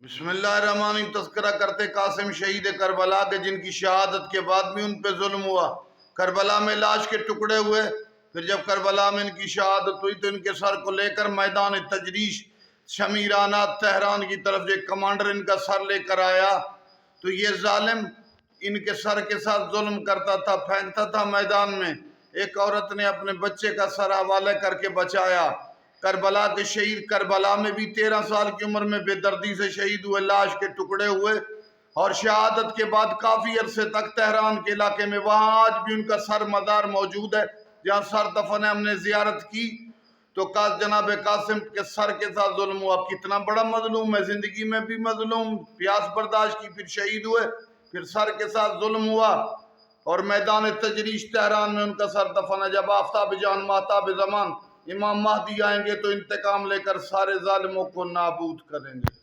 बिस्मिल्लाहिर्रहमानिर्रहीम। तज़किरा करते कासिम शहीद करबला के, जिनकी शहादत के बाद भी उन पे जुल्म हुआ। करबला में लाश के टुकड़े हुए। फिर जब करबला में इनकी शहादत हुई तो इनके सर को लेकर मैदान तजरीश शमीराना तेहरान की तरफ एक कमांडर इनका सर लेकर आया तो ये जालिम इनके सर के साथ जुल्म करता था, फेंकता था मैदान में। एक औरत ने अपने बच्चे का सर हवाले करके बचाया। करबला के शहीद करबला में भी 13 साल की उम्र में बेदर्दी से शहीद हुए, लाश के टुकड़े हुए। और शहादत के बाद काफी अरसे तक तेहरान के इलाके में वहां आज भी उनका सर मदार मौजूद है, जहाँ सर दफन है। हमने जियारत की तो जनाब कासिम के सर के साथ जुल्म हुआ। कितना बड़ा मजलूम है, जिंदगी में भी मजलूम, प्यास बर्दाश्त की, फिर शहीद हुए, फिर सर के साथ जुल्म हुआ। और मैदान तजरीश तेहरान में उनका सर दफन है। जब आफ्ताब जान महताब जमान इमाम महदी आएंगे तो इंतकाम लेकर सारे जालिमों को नाबूद करेंगे।